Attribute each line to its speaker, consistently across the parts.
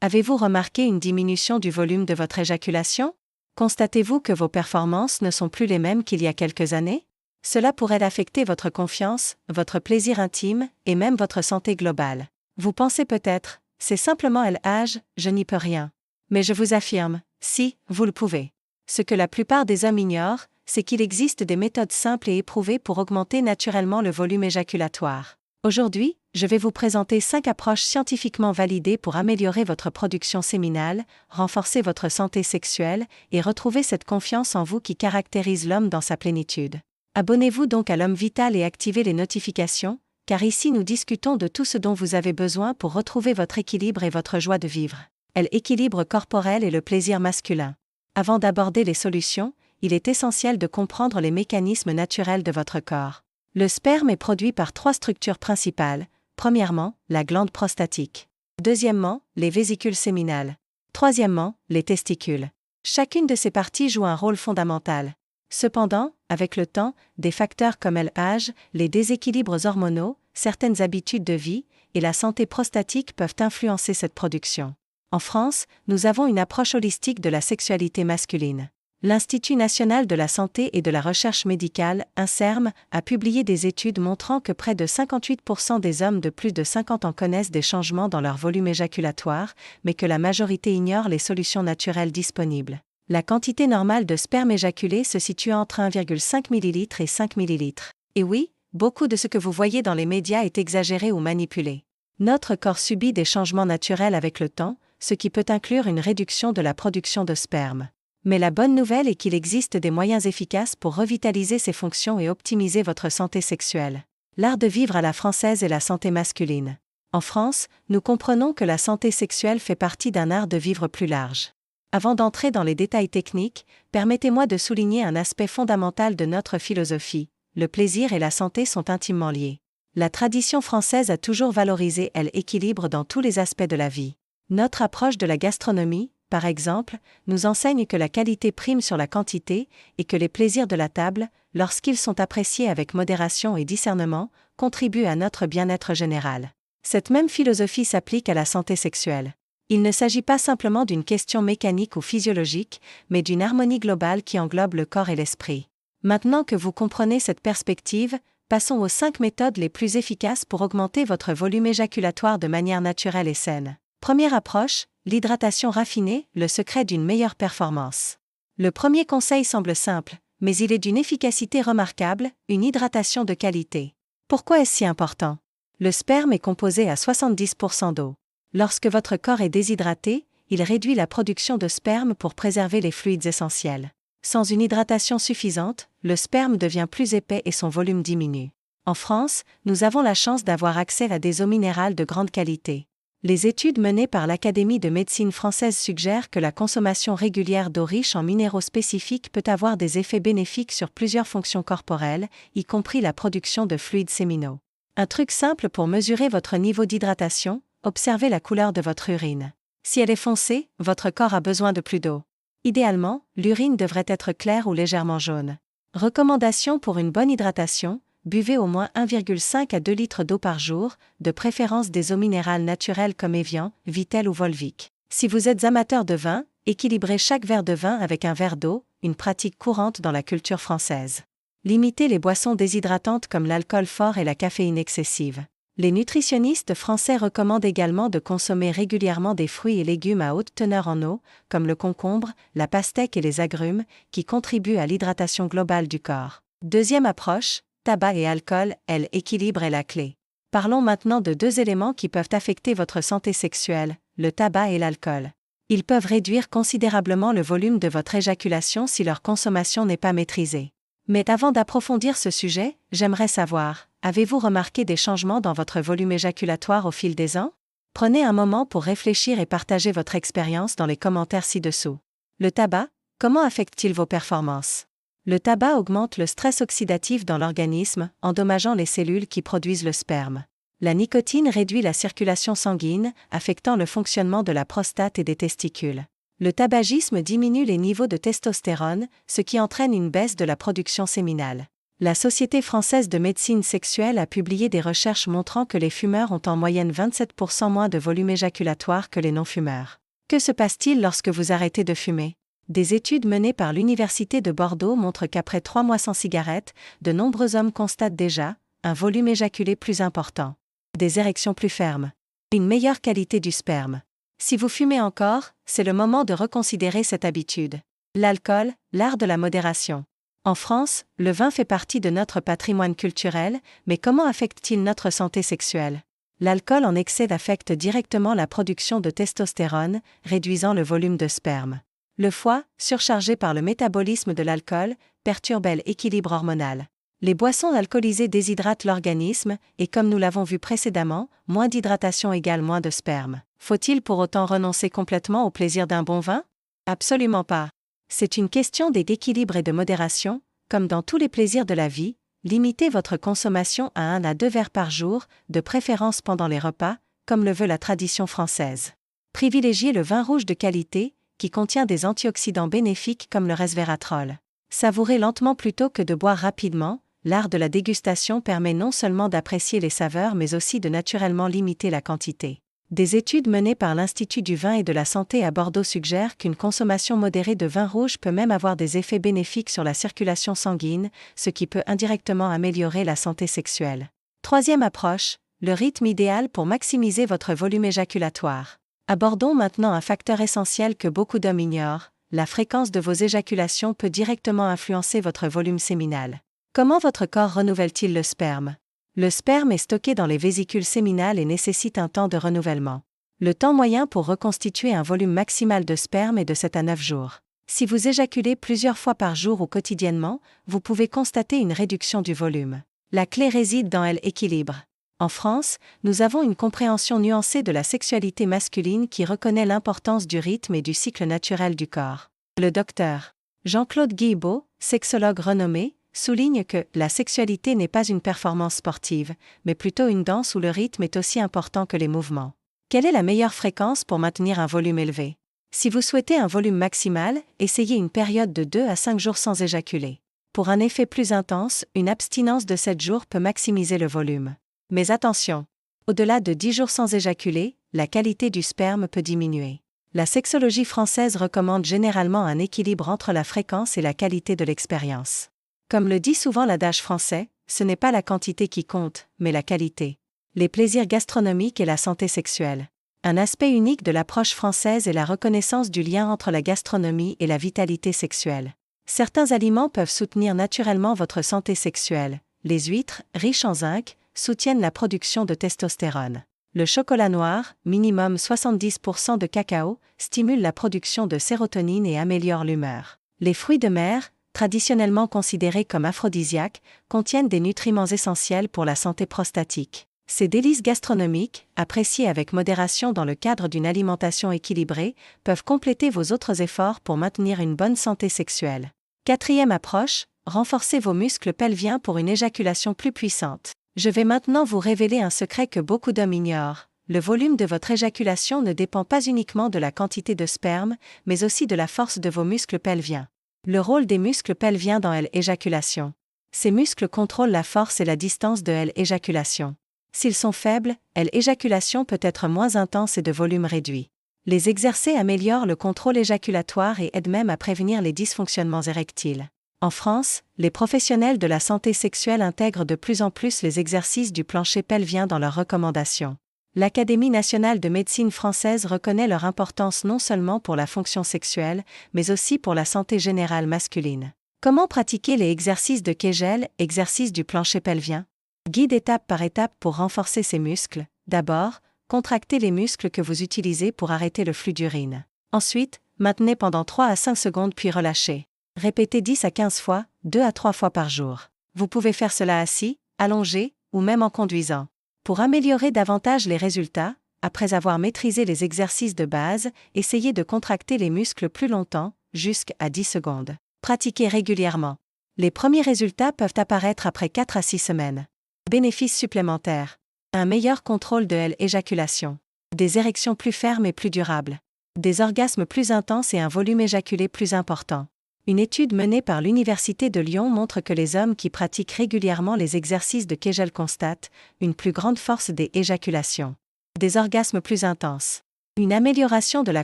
Speaker 1: Avez-vous remarqué une diminution du volume de votre éjaculation? Constatez-vous que vos performances ne sont plus les mêmes qu'il y a quelques années? Cela pourrait affecter votre confiance, votre plaisir intime, et même votre santé globale. Vous pensez peut-être, c'est simplement l'âge, je n'y peux rien. Mais je vous affirme, si, vous le pouvez. Ce que la plupart des hommes ignorent, c'est qu'il existe des méthodes simples et éprouvées pour augmenter naturellement le volume éjaculatoire. Aujourd'hui, je vais vous présenter 5 approches scientifiquement validées pour améliorer votre production séminale, renforcer votre santé sexuelle et retrouver cette confiance en vous qui caractérise l'homme dans sa plénitude. Abonnez-vous donc à l'Homme Vital et activez les notifications, car ici nous discutons de tout ce dont vous avez besoin pour retrouver votre équilibre et votre joie de vivre. L'équilibre corporel et le plaisir masculin. Avant d'aborder les solutions, il est essentiel de comprendre les mécanismes naturels de votre corps. Le sperme est produit par 3 structures principales. Premièrement, la glande prostatique. Deuxièmement, les vésicules séminales. Troisièmement, les testicules. Chacune de ces parties joue un rôle fondamental. Cependant, avec le temps, des facteurs comme l'âge, les déséquilibres hormonaux, certaines habitudes de vie et la santé prostatique peuvent influencer cette production. En France, nous avons une approche holistique de la sexualité masculine. L'Institut national de la santé et de la recherche médicale, INSERM, a publié des études montrant que près de 58% des hommes de plus de 50 ans connaissent des changements dans leur volume éjaculatoire, mais que la majorité ignore les solutions naturelles disponibles. La quantité normale de sperme éjaculé se situe entre 1,5 ml et 5 ml. Et oui, beaucoup de ce que vous voyez dans les médias est exagéré ou manipulé. Notre corps subit des changements naturels avec le temps, ce qui peut inclure une réduction de la production de sperme. Mais la bonne nouvelle est qu'il existe des moyens efficaces pour revitaliser ces fonctions et optimiser votre santé sexuelle. L'art de vivre à la française et la santé masculine. En France, nous comprenons que la santé sexuelle fait partie d'un art de vivre plus large. Avant d'entrer dans les détails techniques, permettez-moi de souligner un aspect fondamental de notre philosophie. Le plaisir et la santé sont intimement liés. La tradition française a toujours valorisé l'équilibre dans tous les aspects de la vie. Notre approche de la gastronomie, par exemple, nous enseigne que la qualité prime sur la quantité et que les plaisirs de la table, lorsqu'ils sont appréciés avec modération et discernement, contribuent à notre bien-être général. Cette même philosophie s'applique à la santé sexuelle. Il ne s'agit pas simplement d'une question mécanique ou physiologique, mais d'une harmonie globale qui englobe le corps et l'esprit. Maintenant que vous comprenez cette perspective, passons aux 5 méthodes les plus efficaces pour augmenter votre volume éjaculatoire de manière naturelle et saine. Première approche, l'hydratation raffinée, le secret d'une meilleure performance. Le premier conseil semble simple, mais il est d'une efficacité remarquable, une hydratation de qualité. Pourquoi est-ce si important? Le sperme est composé à 70% d'eau. Lorsque votre corps est déshydraté, il réduit la production de sperme pour préserver les fluides essentiels. Sans une hydratation suffisante, le sperme devient plus épais et son volume diminue. En France, nous avons la chance d'avoir accès à des eaux minérales de grande qualité. Les études menées par l'Académie de médecine française suggèrent que la consommation régulière d'eau riche en minéraux spécifiques peut avoir des effets bénéfiques sur plusieurs fonctions corporelles, y compris la production de fluides séminaux. Un truc simple pour mesurer votre niveau d'hydratation, observez la couleur de votre urine. Si elle est foncée, votre corps a besoin de plus d'eau. Idéalement, l'urine devrait être claire ou légèrement jaune. Recommandations pour une bonne hydratation: buvez au moins 1,5 à 2 litres d'eau par jour, de préférence des eaux minérales naturelles comme Evian, Vittel ou Volvic. Si vous êtes amateur de vin, équilibrez chaque verre de vin avec un verre d'eau, une pratique courante dans la culture française. Limitez les boissons déshydratantes comme l'alcool fort et la caféine excessive. Les nutritionnistes français recommandent également de consommer régulièrement des fruits et légumes à haute teneur en eau, comme le concombre, la pastèque et les agrumes, qui contribuent à l'hydratation globale du corps. Deuxième approche, tabac et alcool, l'équilibre est la clé. Parlons maintenant de 2 éléments qui peuvent affecter votre santé sexuelle, le tabac et l'alcool. Ils peuvent réduire considérablement le volume de votre éjaculation si leur consommation n'est pas maîtrisée. Mais avant d'approfondir ce sujet, j'aimerais savoir, avez-vous remarqué des changements dans votre volume éjaculatoire au fil des ans? Prenez un moment pour réfléchir et partager votre expérience dans les commentaires ci-dessous. Le tabac, comment affecte-t-il vos performances? Le tabac augmente le stress oxydatif dans l'organisme, endommageant les cellules qui produisent le sperme. La nicotine réduit la circulation sanguine, affectant le fonctionnement de la prostate et des testicules. Le tabagisme diminue les niveaux de testostérone, ce qui entraîne une baisse de la production séminale. La Société française de médecine sexuelle a publié des recherches montrant que les fumeurs ont en moyenne 27% moins de volume éjaculatoire que les non-fumeurs. Que se passe-t-il lorsque vous arrêtez de fumer? Des études menées par l'Université de Bordeaux montrent qu'après 3 mois sans cigarette, de nombreux hommes constatent déjà un volume éjaculé plus important, des érections plus fermes, une meilleure qualité du sperme. Si vous fumez encore, c'est le moment de reconsidérer cette habitude. L'alcool, l'art de la modération. En France, le vin fait partie de notre patrimoine culturel, mais comment affecte-t-il notre santé sexuelle? L'alcool en excès affecte directement la production de testostérone, réduisant le volume de sperme. Le foie, surchargé par le métabolisme de l'alcool, perturbe l'équilibre hormonal. Les boissons alcoolisées déshydratent l'organisme, et comme nous l'avons vu précédemment, moins d'hydratation égale moins de sperme. Faut-il pour autant renoncer complètement au plaisir d'un bon vin? Absolument pas. C'est une question d'équilibre et de modération, comme dans tous les plaisirs de la vie. Limitez votre consommation à 1 à 2 verres par jour, de préférence pendant les repas, comme le veut la tradition française. Privilégiez le vin rouge de qualité, qui contient des antioxydants bénéfiques comme le resveratrol. Savourez lentement plutôt que de boire rapidement. L'art de la dégustation permet non seulement d'apprécier les saveurs mais aussi de naturellement limiter la quantité. Des études menées par l'Institut du vin et de la santé à Bordeaux suggèrent qu'une consommation modérée de vin rouge peut même avoir des effets bénéfiques sur la circulation sanguine, ce qui peut indirectement améliorer la santé sexuelle. Troisième approche, le rythme idéal pour maximiser votre volume éjaculatoire. Abordons maintenant un facteur essentiel que beaucoup d'hommes ignorent. La fréquence de vos éjaculations peut directement influencer votre volume séminal. Comment votre corps renouvelle-t-il le sperme? Le sperme est stocké dans les vésicules séminales et nécessite un temps de renouvellement. Le temps moyen pour reconstituer un volume maximal de sperme est de 7 à 9 jours. Si vous éjaculez plusieurs fois par jour ou quotidiennement, vous pouvez constater une réduction du volume. La clé réside dans l'équilibre. En France, nous avons une compréhension nuancée de la sexualité masculine qui reconnaît l'importance du rythme et du cycle naturel du corps. Le docteur Jean-Claude Guillebaud, sexologue renommé, souligne que la sexualité n'est pas une performance sportive, mais plutôt une danse où le rythme est aussi important que les mouvements. Quelle est la meilleure fréquence pour maintenir un volume élevé? Si vous souhaitez un volume maximal, essayez une période de 2 à 5 jours sans éjaculer. Pour un effet plus intense, une abstinence de 7 jours peut maximiser le volume. Mais attention! Au-delà de 10 jours sans éjaculer, la qualité du sperme peut diminuer. La sexologie française recommande généralement un équilibre entre la fréquence et la qualité de l'expérience. Comme le dit souvent l'adage français, ce n'est pas la quantité qui compte, mais la qualité. Les plaisirs gastronomiques et la santé sexuelle. Un aspect unique de l'approche française est la reconnaissance du lien entre la gastronomie et la vitalité sexuelle. Certains aliments peuvent soutenir naturellement votre santé sexuelle. Les huîtres, riches en zinc, soutiennent la production de testostérone. Le chocolat noir, minimum 70% de cacao, stimule la production de sérotonine et améliore l'humeur. Les fruits de mer, traditionnellement considérés comme aphrodisiaques, contiennent des nutriments essentiels pour la santé prostatique. Ces délices gastronomiques, appréciées avec modération dans le cadre d'une alimentation équilibrée, peuvent compléter vos autres efforts pour maintenir une bonne santé sexuelle. Quatrième approche, renforcez vos muscles pelviens pour une éjaculation plus puissante. Je vais maintenant vous révéler un secret que beaucoup d'hommes ignorent. Le volume de votre éjaculation ne dépend pas uniquement de la quantité de sperme, mais aussi de la force de vos muscles pelviens. Le rôle des muscles pelviens dans l'éjaculation. Ces muscles contrôlent la force et la distance de l'éjaculation. S'ils sont faibles, l'éjaculation peut être moins intense et de volume réduit. Les exercer améliore le contrôle éjaculatoire et aide même à prévenir les dysfonctionnements érectiles. En France, les professionnels de la santé sexuelle intègrent de plus en plus les exercices du plancher pelvien dans leurs recommandations. L'Académie nationale de médecine française reconnaît leur importance non seulement pour la fonction sexuelle, mais aussi pour la santé générale masculine. Comment pratiquer les exercices de Kegel, exercices du plancher pelvien? Guide étape par étape pour renforcer ces muscles. D'abord, contractez les muscles que vous utilisez pour arrêter le flux d'urine. Ensuite, maintenez pendant 3 à 5 secondes puis relâchez. Répétez 10 à 15 fois, 2 à 3 fois par jour. Vous pouvez faire cela assis, allongé, ou même en conduisant. Pour améliorer davantage les résultats, après avoir maîtrisé les exercices de base, essayez de contracter les muscles plus longtemps, jusqu'à 10 secondes. Pratiquez régulièrement. Les premiers résultats peuvent apparaître après 4 à 6 semaines. Bénéfices supplémentaires. Un meilleur contrôle de l'éjaculation. Des érections plus fermes et plus durables. Des orgasmes plus intenses et un volume éjaculé plus important. Une étude menée par l'Université de Lyon montre que les hommes qui pratiquent régulièrement les exercices de Kegel constatent une plus grande force des éjaculations, des orgasmes plus intenses, une amélioration de la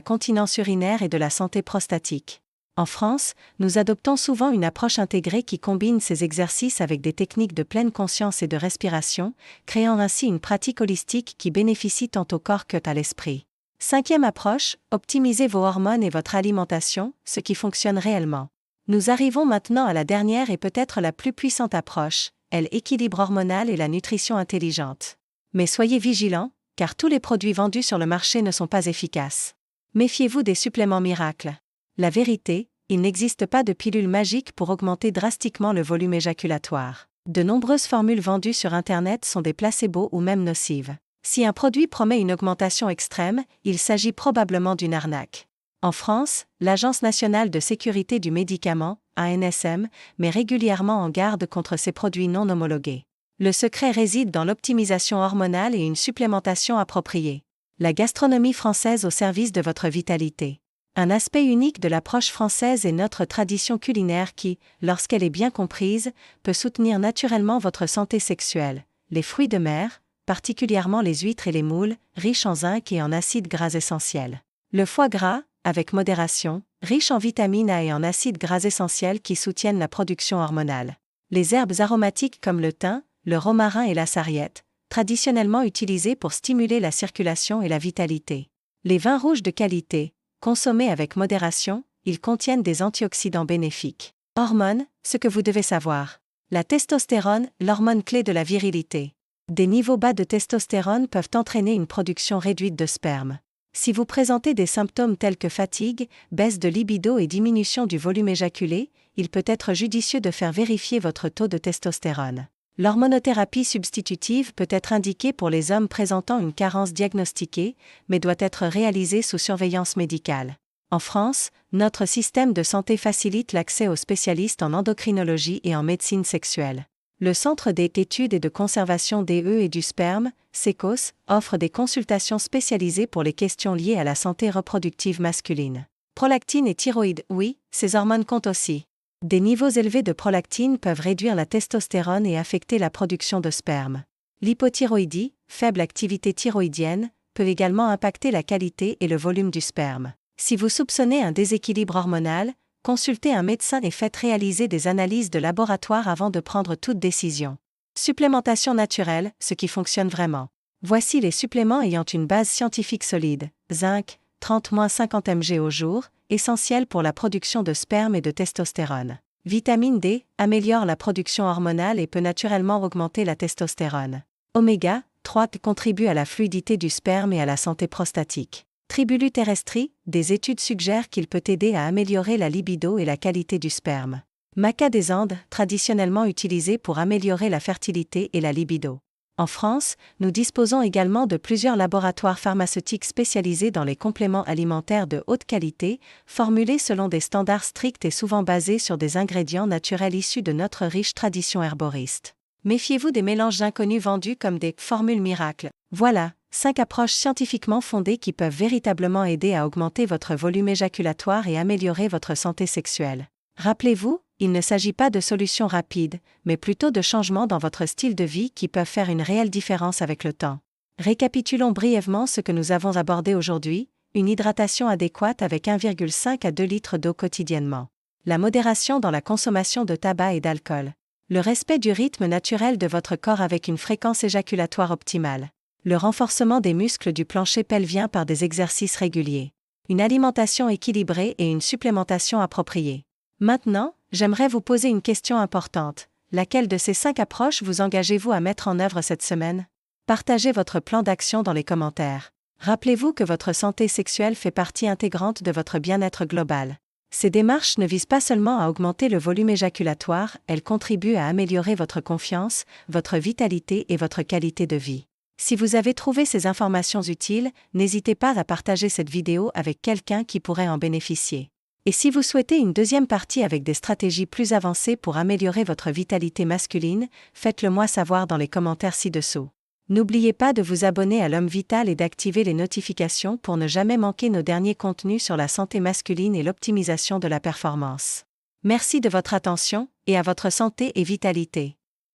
Speaker 1: continence urinaire et de la santé prostatique. En France, nous adoptons souvent une approche intégrée qui combine ces exercices avec des techniques de pleine conscience et de respiration, créant ainsi une pratique holistique qui bénéficie tant au corps qu'à l'esprit. Cinquième approche, optimisez vos hormones et votre alimentation, ce qui fonctionne réellement. Nous arrivons maintenant à la dernière et peut-être la plus puissante approche, l'équilibre hormonal et la nutrition intelligente. Mais soyez vigilants, car tous les produits vendus sur le marché ne sont pas efficaces. Méfiez-vous des suppléments miracles. La vérité, il n'existe pas de pilule magique pour augmenter drastiquement le volume éjaculatoire. De nombreuses formules vendues sur Internet sont des placebos ou même nocives. Si un produit promet une augmentation extrême, il s'agit probablement d'une arnaque. En France, l'Agence nationale de sécurité du médicament, ANSM, met régulièrement en garde contre ces produits non homologués. Le secret réside dans l'optimisation hormonale et une supplémentation appropriée. La gastronomie française au service de votre vitalité. Un aspect unique de l'approche française est notre tradition culinaire qui, lorsqu'elle est bien comprise, peut soutenir naturellement votre santé sexuelle. Les fruits de mer, particulièrement les huîtres et les moules, riches en zinc et en acides gras essentiels. Le foie gras, avec modération, riche en vitamine A et en acides gras essentiels qui soutiennent la production hormonale. Les herbes aromatiques comme le thym, le romarin et la sarriette, traditionnellement utilisées pour stimuler la circulation et la vitalité. Les vins rouges de qualité, consommés avec modération, ils contiennent des antioxydants bénéfiques. Hormones, ce que vous devez savoir. La testostérone, l'hormone clé de la virilité. Des niveaux bas de testostérone peuvent entraîner une production réduite de sperme. Si vous présentez des symptômes tels que fatigue, baisse de libido et diminution du volume éjaculé, il peut être judicieux de faire vérifier votre taux de testostérone. L'hormonothérapie substitutive peut être indiquée pour les hommes présentant une carence diagnostiquée, mais doit être réalisée sous surveillance médicale. En France, notre système de santé facilite l'accès aux spécialistes en endocrinologie et en médecine sexuelle. Le Centre d'études et de conservation des œufs et du sperme, CECOS, offre des consultations spécialisées pour les questions liées à la santé reproductive masculine. Prolactine et thyroïde, oui, ces hormones comptent aussi. Des niveaux élevés de prolactine peuvent réduire la testostérone et affecter la production de sperme. L'hypothyroïdie, faible activité thyroïdienne, peut également impacter la qualité et le volume du sperme. Si vous soupçonnez un déséquilibre hormonal, consultez un médecin et faites réaliser des analyses de laboratoire avant de prendre toute décision. Supplémentation naturelle, ce qui fonctionne vraiment. Voici les suppléments ayant une base scientifique solide. Zinc, 30-50 mg au jour, essentiel pour la production de sperme et de testostérone. Vitamine D, améliore la production hormonale et peut naturellement augmenter la testostérone. Oméga 3 contribue à la fluidité du sperme et à la santé prostatique. Tribulu terrestri, des études suggèrent qu'il peut aider à améliorer la libido et la qualité du sperme. Maca des Andes, traditionnellement utilisé pour améliorer la fertilité et la libido. En France, nous disposons également de plusieurs laboratoires pharmaceutiques spécialisés dans les compléments alimentaires de haute qualité, formulés selon des standards stricts et souvent basés sur des ingrédients naturels issus de notre riche tradition herboriste. Méfiez-vous des mélanges inconnus vendus comme des « formules miracles ». Voilà, 5 approches scientifiquement fondées qui peuvent véritablement aider à augmenter votre volume éjaculatoire et améliorer votre santé sexuelle. Rappelez-vous, il ne s'agit pas de solutions rapides, mais plutôt de changements dans votre style de vie qui peuvent faire une réelle différence avec le temps. Récapitulons brièvement ce que nous avons abordé aujourd'hui: une hydratation adéquate avec 1,5 à 2 litres d'eau quotidiennement. La modération dans la consommation de tabac et d'alcool. Le respect du rythme naturel de votre corps avec une fréquence éjaculatoire optimale. Le renforcement des muscles du plancher pelvien par des exercices réguliers. Une alimentation équilibrée et une supplémentation appropriée. Maintenant, j'aimerais vous poser une question importante. Laquelle de ces 5 approches vous engagez-vous à mettre en œuvre cette semaine? Partagez votre plan d'action dans les commentaires. Rappelez-vous que votre santé sexuelle fait partie intégrante de votre bien-être global. Ces démarches ne visent pas seulement à augmenter le volume éjaculatoire, elles contribuent à améliorer votre confiance, votre vitalité et votre qualité de vie. Si vous avez trouvé ces informations utiles, n'hésitez pas à partager cette vidéo avec quelqu'un qui pourrait en bénéficier. Et si vous souhaitez une deuxième partie avec des stratégies plus avancées pour améliorer votre vitalité masculine, faites-le moi savoir dans les commentaires ci-dessous. N'oubliez pas de vous abonner à l'Homme Vital et d'activer les notifications pour ne jamais manquer nos derniers contenus sur la santé masculine et l'optimisation de la performance. Merci de votre attention et à votre santé et vitalité.